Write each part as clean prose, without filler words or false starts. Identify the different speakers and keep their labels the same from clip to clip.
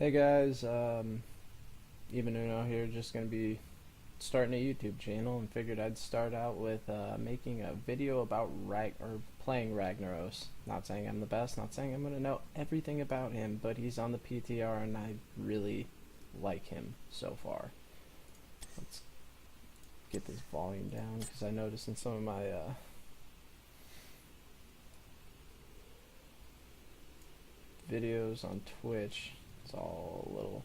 Speaker 1: Hey guys, EvenUno here, just gonna be starting a YouTube channel and figured I'd start out with making a video about playing Ragnaros. Not saying I'm the best, not saying I'm gonna know everything about him, but he's on the PTR and I really like him so far. Let's get this volume down because I noticed in some of my videos on Twitch it's all a little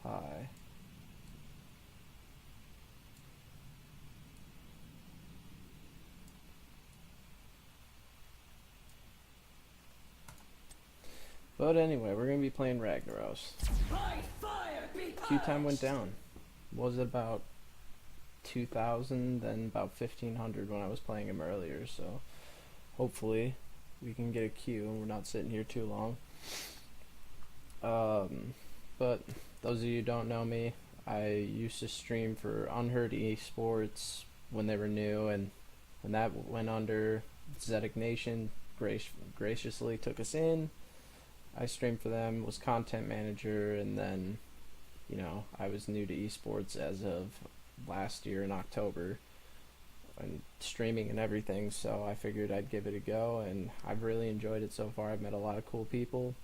Speaker 1: high. But anyway, we're going to be playing Ragnaros. Queue time went down. Was it about 2,000, then about 1,500 when I was playing him earlier, so hopefully we can get a queue and we're not sitting here too long. But those of you who don't know me, I used to stream for Unheard Esports when they were new, and when that went under, Zedek Nation graciously took us in. I streamed for them, was content manager, and then, you know, I was new to esports as of last year in October, and streaming and everything, so I figured I'd give it a go, and I've really enjoyed it so far. I've met a lot of cool people.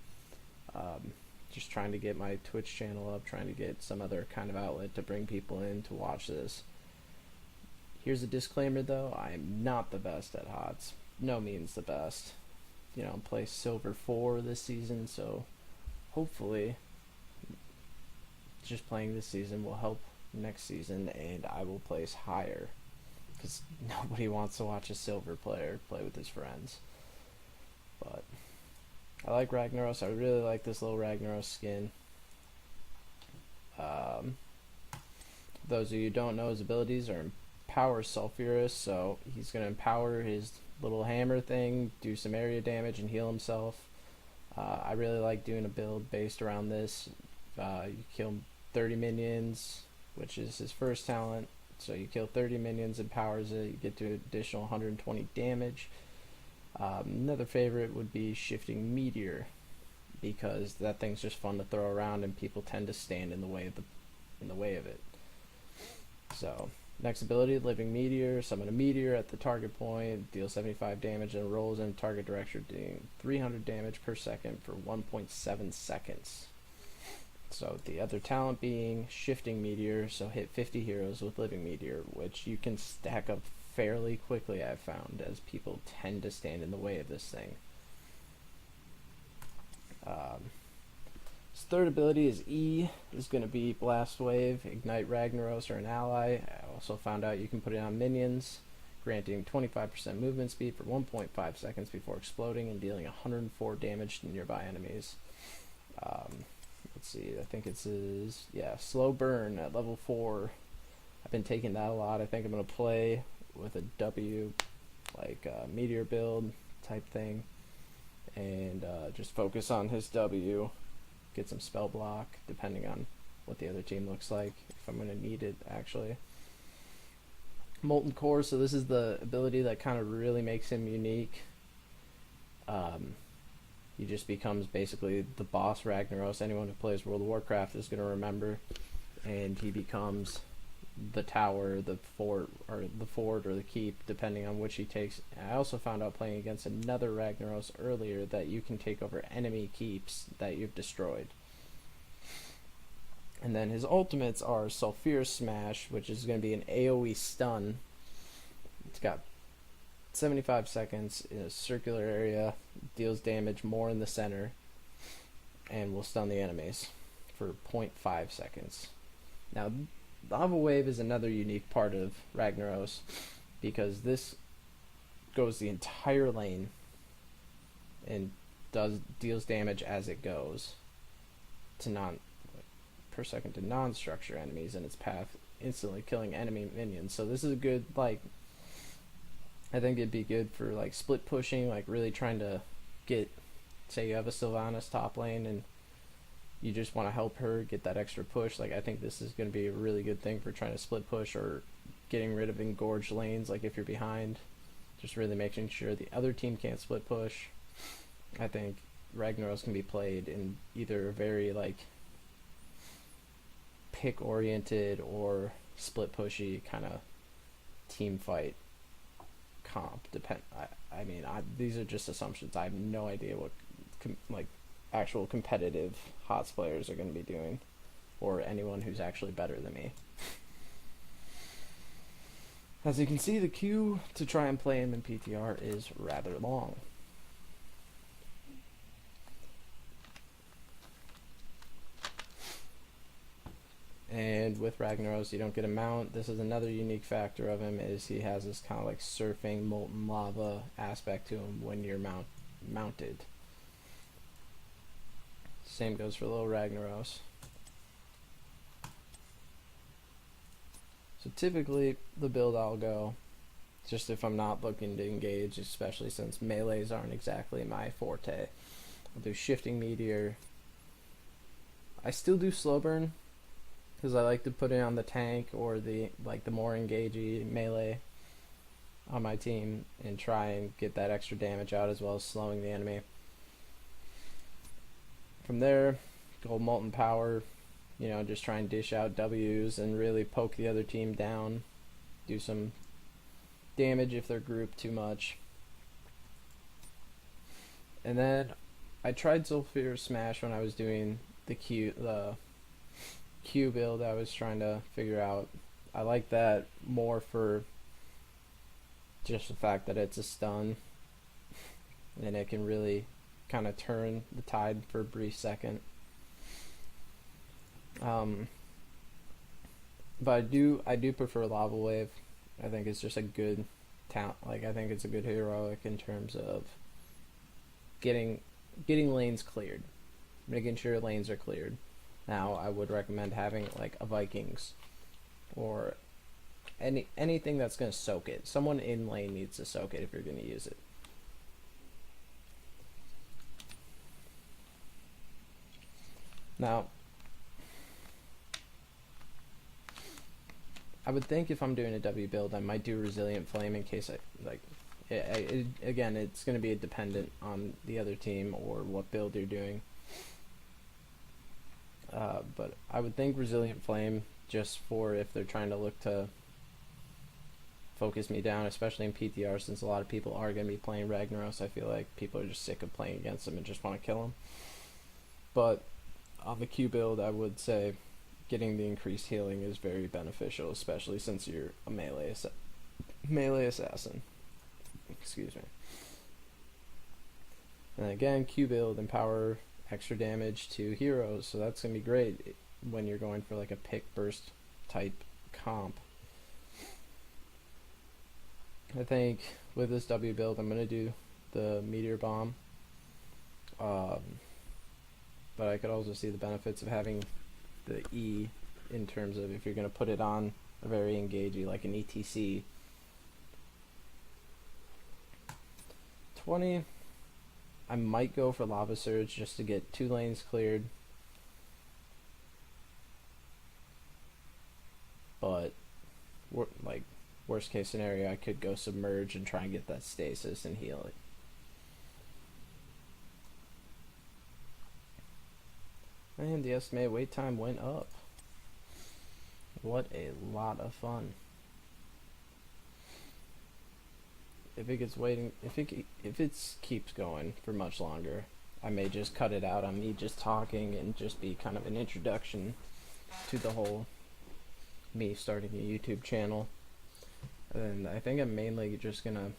Speaker 1: Just trying to get my Twitch channel up, trying to get some other kind of outlet to bring people in to watch this. Here's a disclaimer though, I am not the best at HOTS. No means the best. You know, play Silver 4 this season, so hopefully just playing this season will help next season and I will place higher. Because nobody wants to watch a Silver player play with his friends. But I like Ragnaros. I really like this little Ragnaros skin. Those of you who don't know, his abilities are Empower Sulfurous, so he's going to empower his little hammer thing, do some area damage, and heal himself. I really like doing a build based around this. You kill 30 minions, which is his first talent. So you kill 30 minions, empowers it, you get to additional 120 damage. Another favorite would be Shifting Meteor, because that thing's just fun to throw around and people tend to stand in the way of it. So next ability, Living Meteor, summon a meteor at the target point, deals 75 damage and rolls in target direction, doing 300 damage per second for 1.7 seconds. So the other talent being Shifting Meteor, so hit 50 heroes with Living Meteor, which you can stack up fairly quickly, I've found, as people tend to stand in the way of this thing. His third ability is E, is going to be Blast Wave, Ignite Ragnaros or an ally. I also found out you can put it on minions, granting 25% movement speed for 1.5 seconds before exploding and dealing 104 damage to nearby enemies. Let's see, I think it's his, yeah, Slow Burn at level 4. I've been taking that a lot. I think I'm going to play with a W, like meteor build type thing, and just focus on his W, get some spell block depending on what the other team looks like, if I'm going to need it actually. Molten Core, so this is the ability that kind of really makes him unique. He just becomes basically the boss Ragnaros. Anyone who plays World of Warcraft is going to remember, and he becomes the tower, the fort, or the keep, depending on which he takes. I also found out playing against another Ragnaros earlier that you can take over enemy keeps that you've destroyed. And then his ultimates are Sulfurous Smash, which is going to be an AoE stun. It's got 75 seconds in a circular area, deals damage more in the center, and will stun the enemies for 0.5 seconds. Now, Lava Wave is another unique part of Ragnaros, because this goes the entire lane and deals damage as it goes to per second to non-structure enemies in its path, instantly killing enemy minions. So this is a good, like, I think it'd be good for like split pushing, like really trying to get, say you have a Sylvanas top lane and you just want to help her get that extra push. Like, I think this is going to be a really good thing for trying to split push or getting rid of engorged lanes, like if you're behind, just really making sure the other team can't split push. I think Ragnaros can be played in either a very like pick oriented or split pushy kind of team fight comp. These are just assumptions. I have no idea what actual competitive HOTS players are going to be doing, or anyone who's actually better than me. As you can see, the queue to try and play him in PTR is rather long. And with Ragnaros, you don't get a mount. This is another unique factor of him, is he has this kind of like surfing molten lava aspect to him when you're mounted. Same goes for little Ragnaros. So typically the build I'll go, just if I'm not looking to engage, especially since melees aren't exactly my forte, I'll do shifting meteor. I still do slow burn because I like to put it on the tank or the more engagey melee on my team and try and get that extra damage out as well as slowing the enemy. From there, go molten power, just try and dish out W's and really poke the other team down, do some damage if they're grouped too much. And then I tried Sulfur Smash when I was doing the Q build I was trying to figure out. I like that more for just the fact that it's a stun and it can really kind of turn the tide for a brief second. But I do prefer Lava Wave. I think it's just a good talent. I think it's a good heroic in terms of getting lanes cleared, making sure lanes are cleared. Now, I would recommend having like a Vikings or anything that's going to soak it. Someone in lane needs to soak it if you're going to use it. Now, I would think if I'm doing a W build, I might do Resilient Flame in case again, it's going to be dependent on the other team or what build you're doing. But I would think Resilient Flame just for if they're trying to look to focus me down, especially in PTR, since a lot of people are going to be playing Ragnaros. I feel like people are just sick of playing against them and just want to kill them. But on the Q build, I would say getting the increased healing is very beneficial, especially since you're a melee assassin. Excuse me. And again, Q build, empower extra damage to heroes, so that's going to be great when you're going for like a pick burst type comp. I think with this W build, I'm going to do the Meteor Bomb. But I could also see the benefits of having the E in terms of if you're going to put it on a very engagey, like an ETC. 20, I might go for Lava Surge just to get 2 lanes cleared. But, worst case scenario, I could go Submerge and try and get that stasis and heal it. And the estimated wait time went up. What a lot of fun. If it keeps going for much longer, I may just cut it out on me just talking and just be kind of an introduction to the whole me starting a YouTube channel. And I think I'm mainly just gonna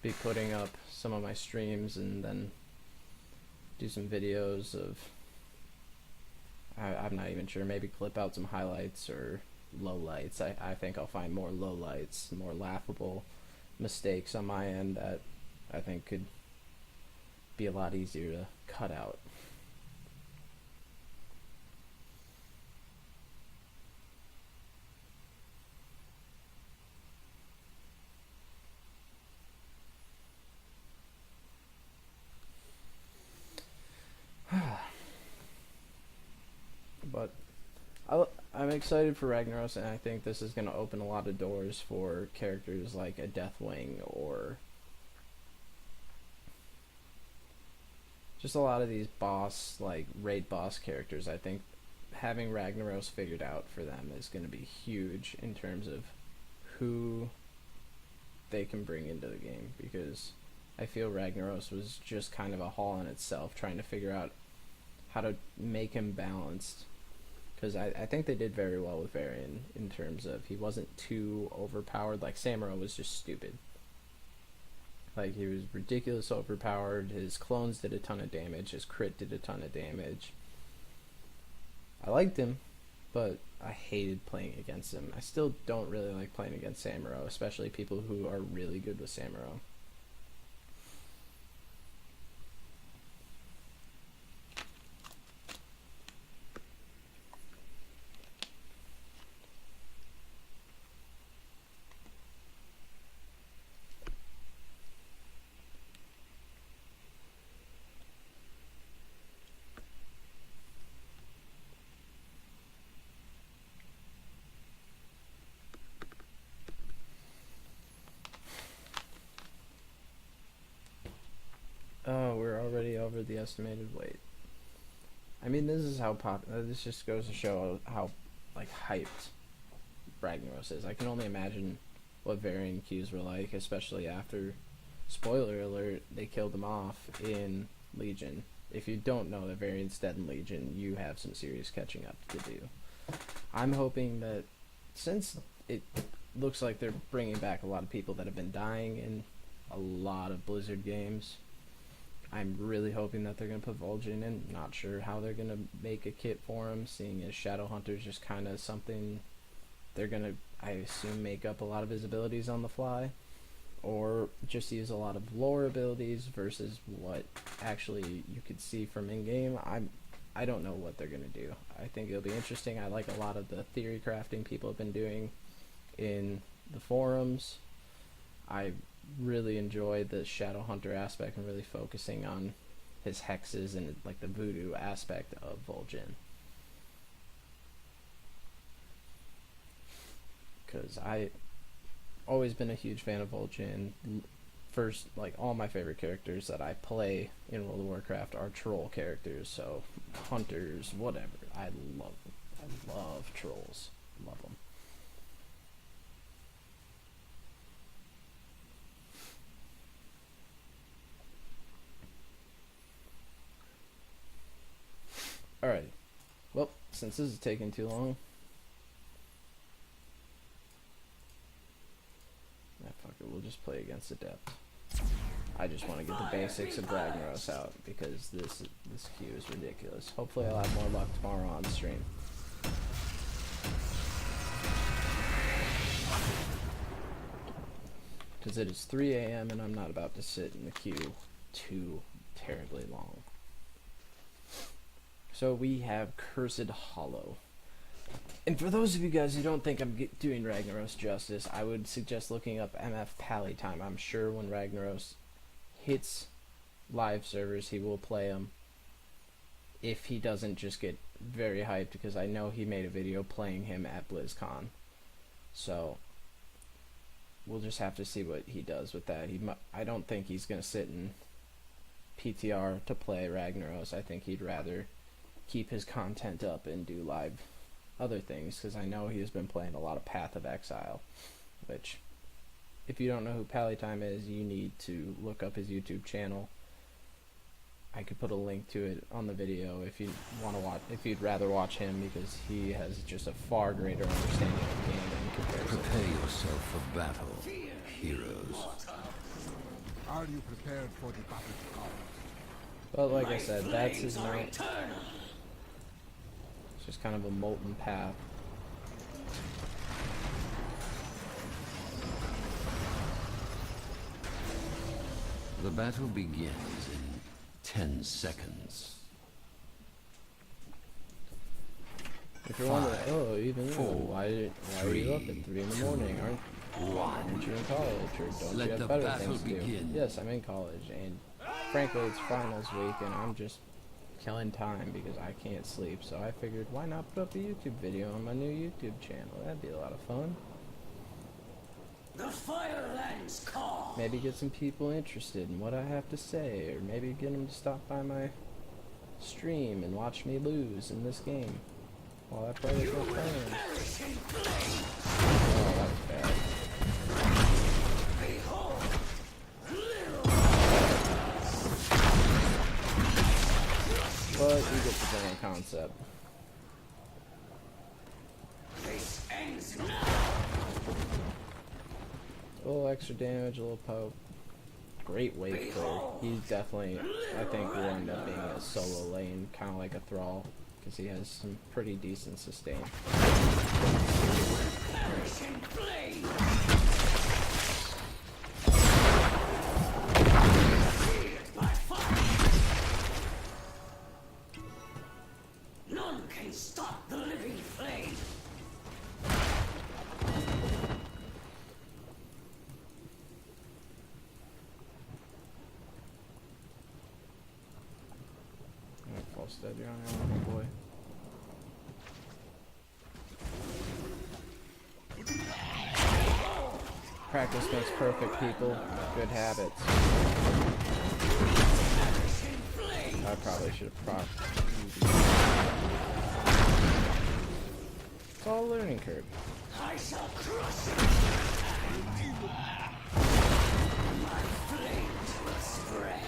Speaker 1: be putting up some of my streams and then do some videos of, I'm not even sure, maybe clip out some highlights or lowlights. I think I'll find more lowlights, more laughable mistakes on my end that I think could be a lot easier to cut out. But I'm excited for Ragnaros, and I think this is going to open a lot of doors for characters like a Deathwing or just a lot of these boss, like raid boss characters. I think having Ragnaros figured out for them is going to be huge in terms of who they can bring into the game, because I feel Ragnaros was just kind of a haul in itself, trying to figure out how to make him balanced. Because I think they did very well with Varian in terms of he wasn't too overpowered. Like, Samuro was just stupid. Like, he was ridiculous overpowered. His clones did a ton of damage. His crit did a ton of damage. I liked him, but I hated playing against him. I still don't really like playing against Samuro, especially people who are really good with Samuro. Oh, we're already over the estimated weight. I mean, this is how this just goes to show how, like, hyped Ragnaros is. I can only imagine what Varian queues were like, especially after, spoiler alert, they killed him off in Legion. If you don't know that Varian's dead in Legion, you have some serious catching up to do. I'm hoping that, since it looks like they're bringing back a lot of people that have been dying in a lot of Blizzard games, I'm really hoping that they're going to put Vol'jin in. Not sure how they're going to make a kit for him, seeing as Shadowhunter's just kind of something they're going to, I assume, make up a lot of his abilities on the fly, or just use a lot of lore abilities versus what actually you could see from in-game. I don't know what they're going to do. I think it'll be interesting. I like a lot of the theory crafting people have been doing in the forums. I really enjoy the Shadowhunter aspect and really focusing on his hexes and, like, the voodoo aspect of Vol'jin. Because I always been a huge fan of Vol'jin. First, like, all my favorite characters that I play in World of Warcraft are troll characters, so hunters, whatever. I love trolls. Love them. Alright, well, since this is taking too long, fuck it, we'll just play against Adept. I just want to get the basics of Ragnaros out, because this queue is ridiculous. Hopefully I'll have more luck tomorrow on stream. Because it is 3 AM and I'm not about to sit in the queue too terribly long. So we have Cursed Hollow. And for those of you guys who don't think I'm doing Ragnaros justice, I would suggest looking up MF Pally Time. I'm sure when Ragnaros hits live servers, he will play them. If he doesn't just get very hyped, because I know he made a video playing him at BlizzCon. So we'll just have to see what he does with that. I don't think he's going to sit in PTR to play Ragnaros. I think he'd rather keep his content up and do live other things, because I know he has been playing a lot of Path of Exile, which, if you don't know who Pallytime is, you need to look up his YouTube channel. I could put a link to it on the video if you want to watch, if you'd rather watch him, because he has just a far greater understanding of the game in comparison.
Speaker 2: Prepare yourself for battle, heroes.
Speaker 3: Are you prepared for the battle to come?
Speaker 1: But like I said, that's his mount. Just kind of a molten path.
Speaker 2: The battle begins in 10 seconds.
Speaker 1: If you're wondering, oh, even why are you up at 3 in the morning? Aren't you in college, or don't you have better things to do? Yes, I'm in college, and frankly, it's finals week, and I'm just killing time because I can't sleep, so I figured, why not put up a YouTube video on my new YouTube channel? That'd be a lot of fun.
Speaker 4: The Firelands call.
Speaker 1: Maybe get some people interested in what I have to say, or maybe get them to stop by my stream and watch me lose in this game. Well, that probably is no flames.
Speaker 4: Perish in flames.
Speaker 1: Oh, that was bad.
Speaker 4: Behold, little
Speaker 1: But you get the general concept.
Speaker 4: this ends now.
Speaker 1: A little extra damage, a little poke. Great wave clear. He's definitely, I think, will end up being a solo lane, kind of like a Thrall, because he has some pretty decent sustain.
Speaker 4: Perish in flames. Seared by fire. None can stop the living flame.
Speaker 1: Alright, false dead, you're on your own, my boy. Practice makes perfect, people. Good habits. I probably should have propped. It's all a learning curve.
Speaker 4: I shall crush it. My flames will spread.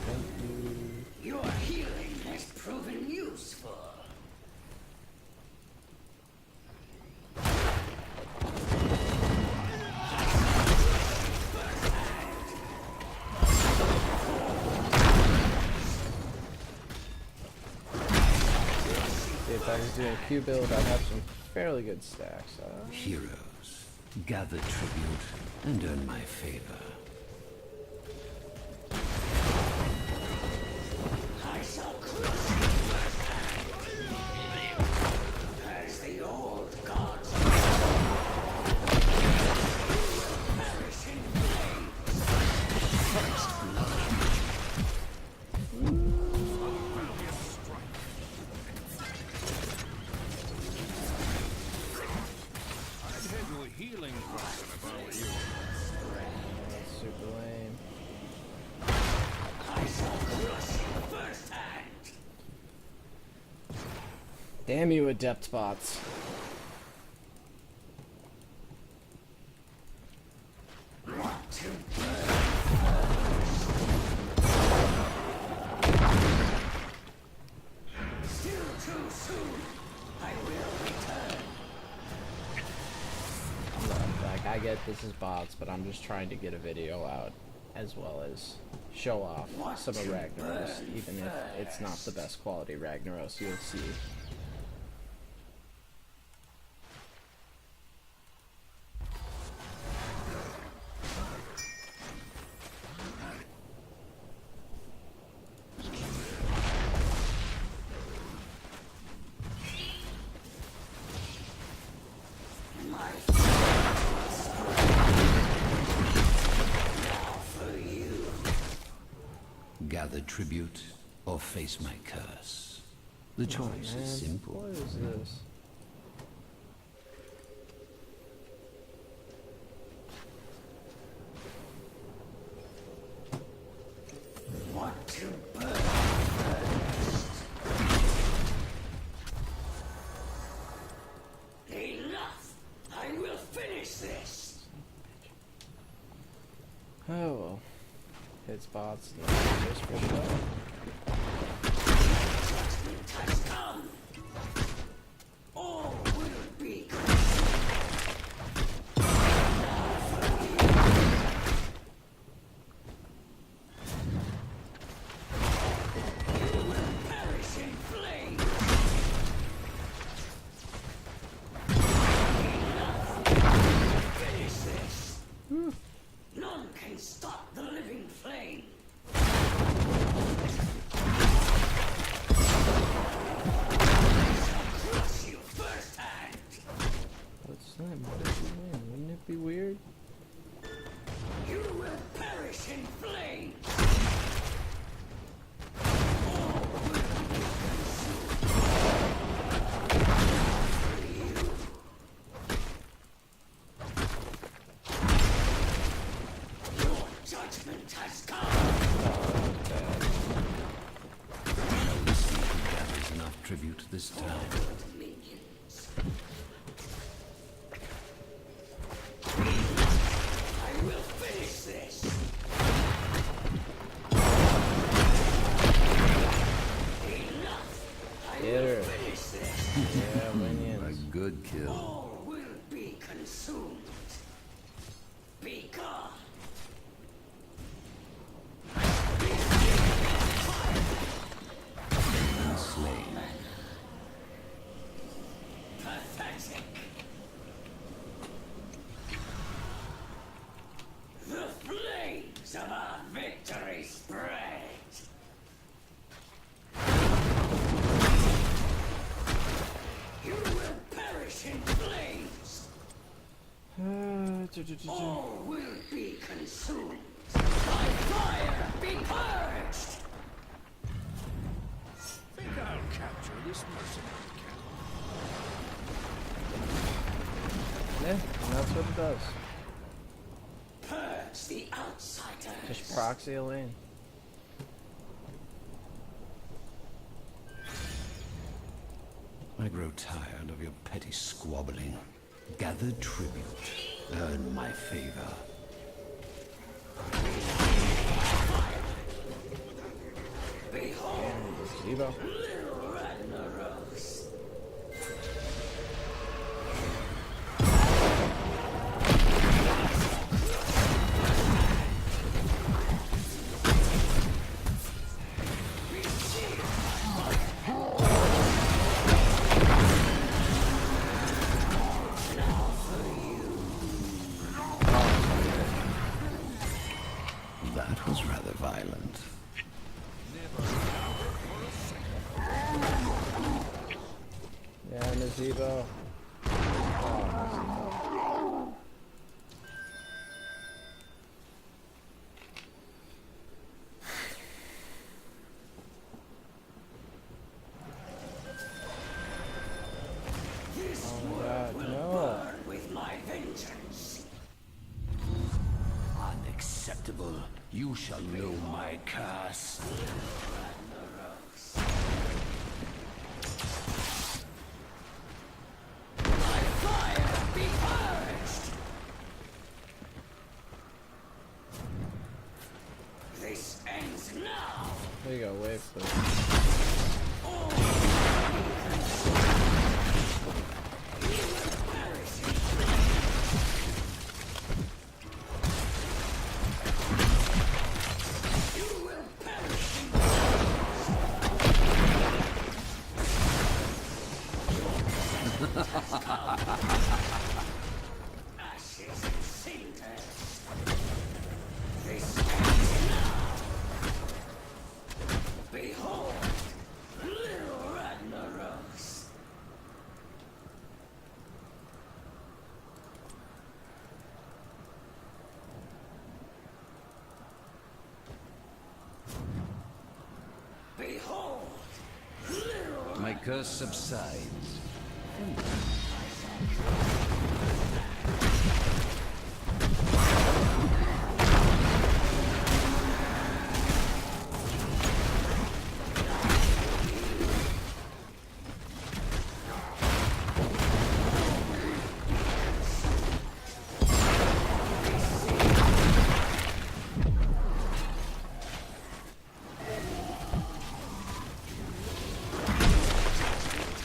Speaker 1: Thank you.
Speaker 4: Your healing has proven useful.
Speaker 1: If I was doing Q build, I'd have some fairly good stacks.
Speaker 2: Heroes, gather tribute and earn my favor.
Speaker 4: I shall crush it as the old gods perish in flames.
Speaker 3: I'd head to a healing person if I were you.
Speaker 1: That's super lame.
Speaker 4: I shall crush it firsthand.
Speaker 1: Damn you, adept bots.
Speaker 4: Want to burn first. Still too soon. I will return.
Speaker 1: Like, I get this is bots, but I'm just trying to get a video out as well as show off some of Ragnaros, even if it's not the best quality Ragnaros you'll see.
Speaker 4: My flames now for you.
Speaker 2: Gather tribute or face my curse. The choice
Speaker 1: Man,
Speaker 2: is simple.
Speaker 1: what is this?
Speaker 4: Want to burn first. Enough! I will finish this!
Speaker 1: Oh well. Hits bots, just for show.
Speaker 4: Judgment has come! All will be you will perish in flames! Enough! Finish this! None can stop the living flame!
Speaker 2: this time.
Speaker 4: Minions. I will finish this. Enough. I
Speaker 1: Get
Speaker 4: will
Speaker 1: her.
Speaker 4: finish this.
Speaker 1: Yeah,
Speaker 2: A
Speaker 1: minions.
Speaker 2: good kill.
Speaker 4: All will be consumed. Be gone.
Speaker 2: And slain.
Speaker 4: Pathetic. The flames of our victory spread. You will perish in flames. All will be consumed. By fire be purged.
Speaker 3: Think I'll capture this mercenary camp.
Speaker 1: Yeah, and that's what it does.
Speaker 4: Purge the outsiders.
Speaker 1: Just proxy a lane.
Speaker 2: I grow tired of your petty squabbling. Gather tribute. Earn my favor.
Speaker 4: Behold,
Speaker 1: And this Evo.
Speaker 4: little Ragnaros.
Speaker 2: That was rather violent.
Speaker 1: Yeah, and this Evo. Oh,
Speaker 4: This
Speaker 1: oh my
Speaker 4: world
Speaker 1: god,
Speaker 4: will
Speaker 1: no.
Speaker 4: burn with my vengeance.
Speaker 2: Unacceptable. You shall know my curse.
Speaker 4: Ragnaros. By fire be purged. This ends now.
Speaker 1: There you go, wave please.
Speaker 4: All will be consumed. You will perish in You will perish in ashes and cinders. This ends now. Behold, little Ragnaros. Behold, little
Speaker 2: My curse subsides.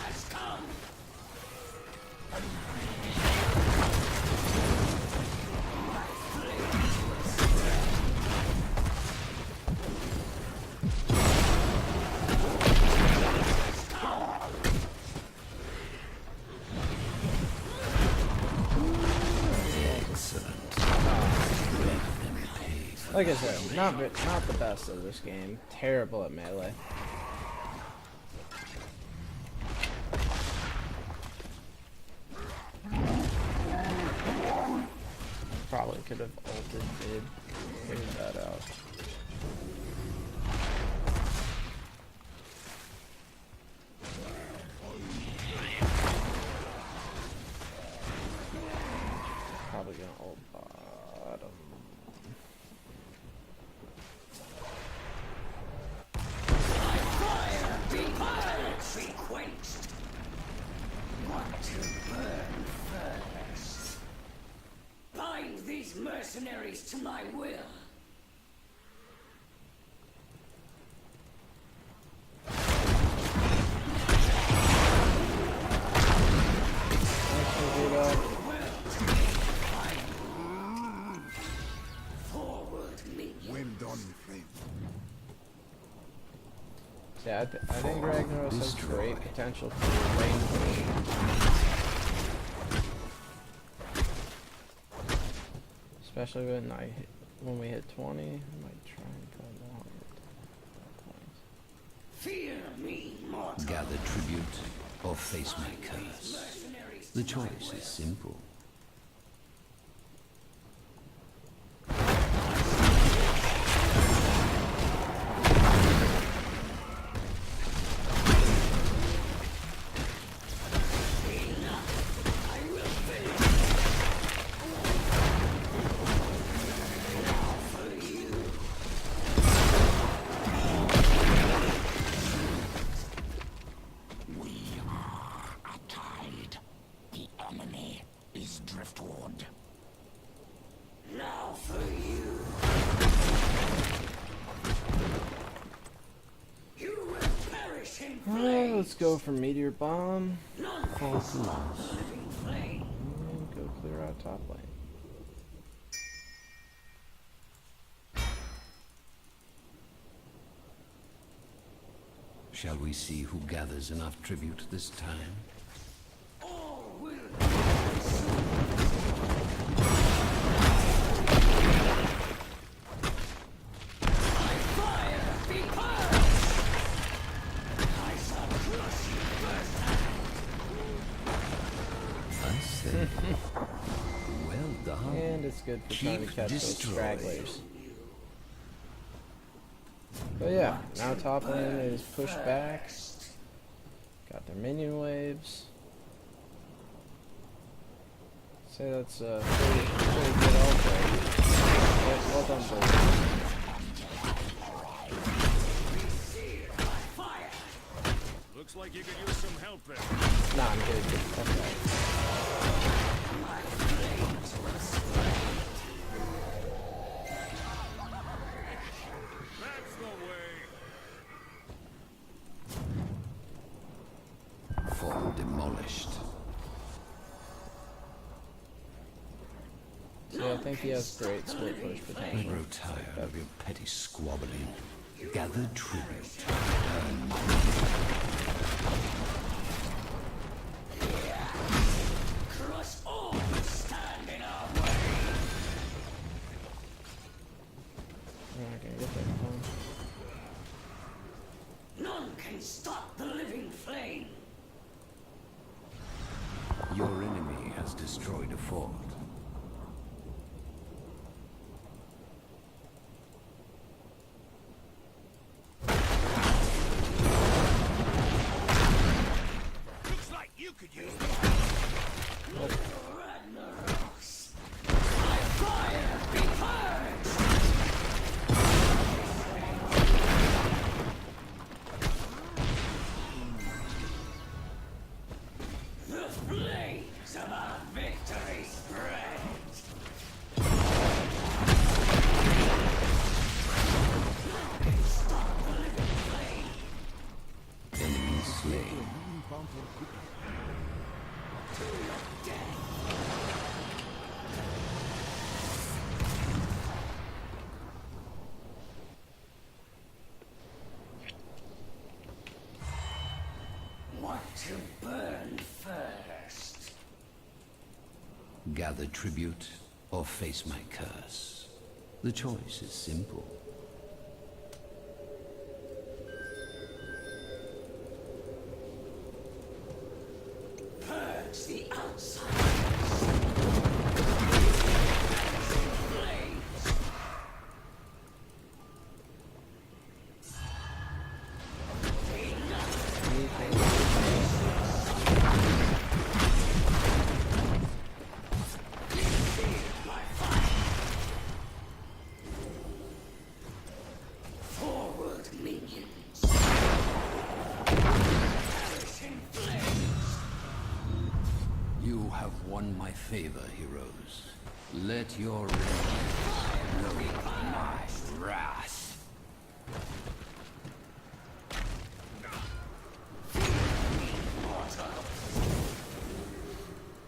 Speaker 4: has come.
Speaker 2: Excellent. Let them pay for
Speaker 1: Like I said, not the best of this game. Terrible at melee. Probably could have ulted mid. Figured that out. Probably gonna ult bottom.
Speaker 4: Fire be purged, be quenched. mercenaries to my will. Forward, minion.
Speaker 3: Well done, friend.
Speaker 1: Yeah, I think Ragnaros has great potential for range push. Especially when we hit 20, I might try and go longer.
Speaker 4: Fear me, mortal.
Speaker 2: Gather tribute or face my curse. The choice is simple.
Speaker 4: Now for you. You will perish in
Speaker 1: Alright,
Speaker 4: flames.
Speaker 1: let's go for Meteor Bomb.
Speaker 4: None can stop the living flame.
Speaker 1: And go clear out top lane.
Speaker 2: Shall we see who gathers enough tribute this time?
Speaker 4: All will by fire be burned. I shall crush you firsthand.
Speaker 2: I say, well done.
Speaker 1: And it's good for trying to
Speaker 2: Keep
Speaker 1: catch those
Speaker 2: destroying.
Speaker 1: stragglers. But yeah, now top lane is pushed back. Got their minion waves. Say that's a pretty good ulti. Well done, boys.
Speaker 5: Looks like you could use some help there.
Speaker 1: Nah, I'm good. Okay.
Speaker 5: That's the way.
Speaker 2: Fall demolished.
Speaker 1: So I think he has great split push
Speaker 2: I
Speaker 1: potential.
Speaker 2: grow tired of your petty squabbling. Gather tribute.
Speaker 4: Crush all who stand in our way.
Speaker 1: We're not gonna get that fun.
Speaker 4: None can stop the living flame.
Speaker 2: Your enemy has destroyed a fort.
Speaker 5: Looks like you could use this.
Speaker 4: Ragnaros. By fire be purged. The flames of our victory spread. None can stop the living flame.
Speaker 2: Enemy slain.
Speaker 4: Want to burn first.
Speaker 2: Gather tribute or face my curse. The choice is simple.
Speaker 4: Purge the outside. Flames. Forward, minions. Perish in flames.
Speaker 2: You have won my favor, heroes. Let your rage know my wrath.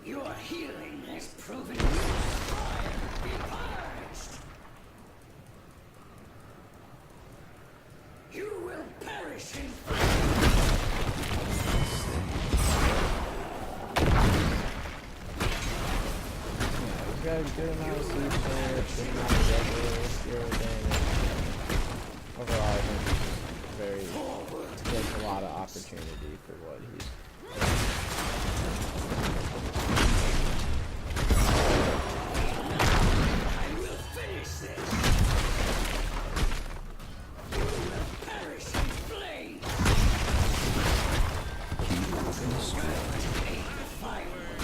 Speaker 4: Your healing has proven you fire be purged. You will perish in
Speaker 1: We've got a good amount of sleep damage, good amount of regular zero damage. Overall, I think he's very, he has a lot of opportunity for what he's.
Speaker 4: I will finish this. You will perish in flames. Take the firework.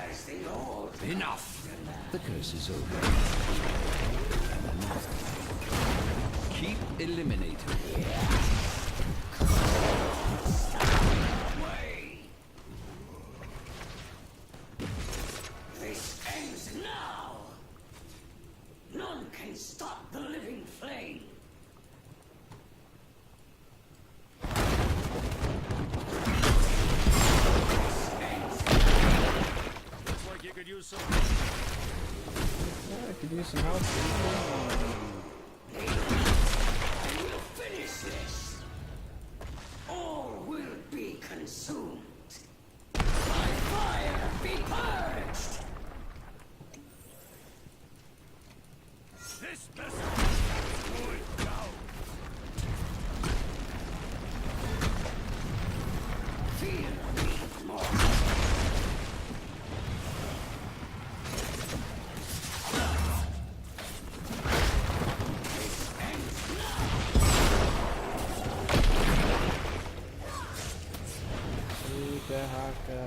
Speaker 4: As the old
Speaker 2: Enough! The curse is over. Keep eliminating.
Speaker 4: way. This ends now. None can stop the living flame.
Speaker 5: Looks like you could use some.
Speaker 1: Yeah, I could use some help.
Speaker 4: I will finish this. All will be consumed. By fire be purged.
Speaker 5: This vessel is going down.
Speaker 4: Fear me more.
Speaker 1: Haka.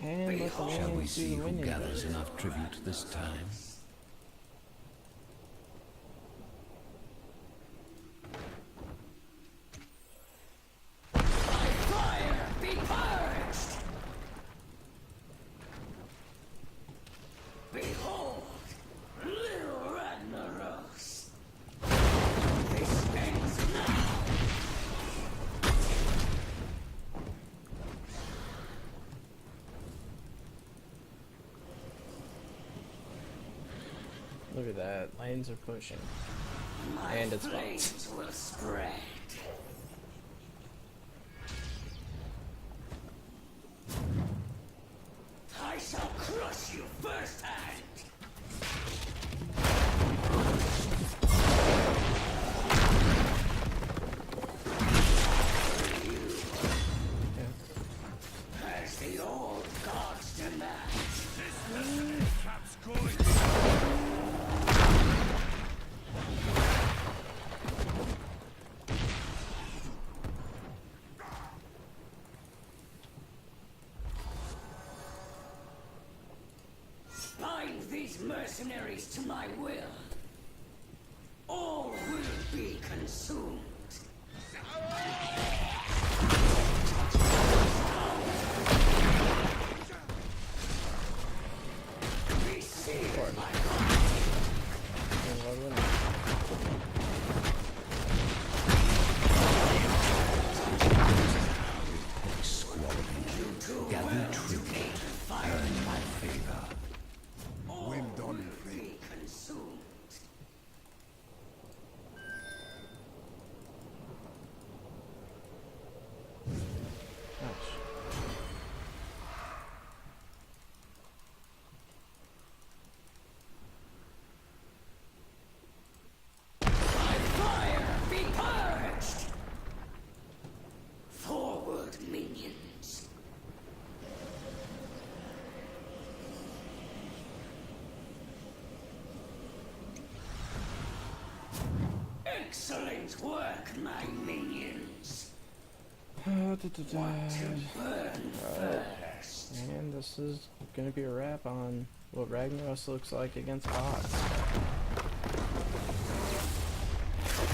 Speaker 1: And let the
Speaker 2: Shall we
Speaker 1: winning
Speaker 2: see
Speaker 1: do the
Speaker 2: who
Speaker 1: winning.
Speaker 2: gathers enough tribute this time?
Speaker 4: Fire be purged. Behold, little Ragnaros. This ends now.
Speaker 1: Look at that. Lanes are pushing.
Speaker 4: My
Speaker 1: And it's
Speaker 4: flames will spread. I shall crush you firsthand. As the old gods demand.
Speaker 5: Cap's going.
Speaker 4: Bind these mercenaries to my will. All will be consumed. Receive my
Speaker 1: And what winning?
Speaker 2: Squabbling. Gather tribute. Earn my favor.
Speaker 3: Well done, friend.
Speaker 4: be consumed. Excellent work, my minions.
Speaker 1: And
Speaker 4: Burn first.
Speaker 1: this is gonna be a wrap on what Ragnaros looks like against bots.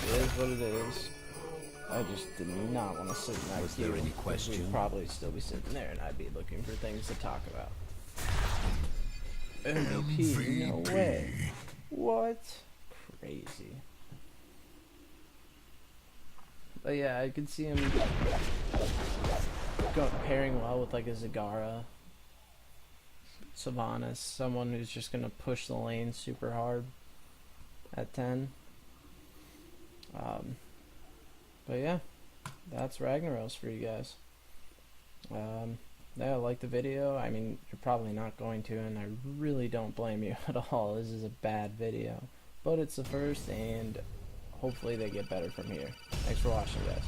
Speaker 1: It is what it is. I just did not want to sit in that
Speaker 2: Was
Speaker 1: queue,
Speaker 2: there any
Speaker 1: 'cause
Speaker 2: question?
Speaker 1: We'd probably still be sitting there and I'd be looking for things to talk about. MVP, no way. What? Crazy. But yeah, I could see him pairing well with like a Zagara, Sylvanas, someone who's just gonna push the lane super hard at 10. But yeah, that's Ragnaros for you guys. Yeah, like the video. I mean, you're probably not going to, and I really don't blame you at all. This is a bad video, but it's the first, and hopefully they get better from here. Thanks for watching, guys.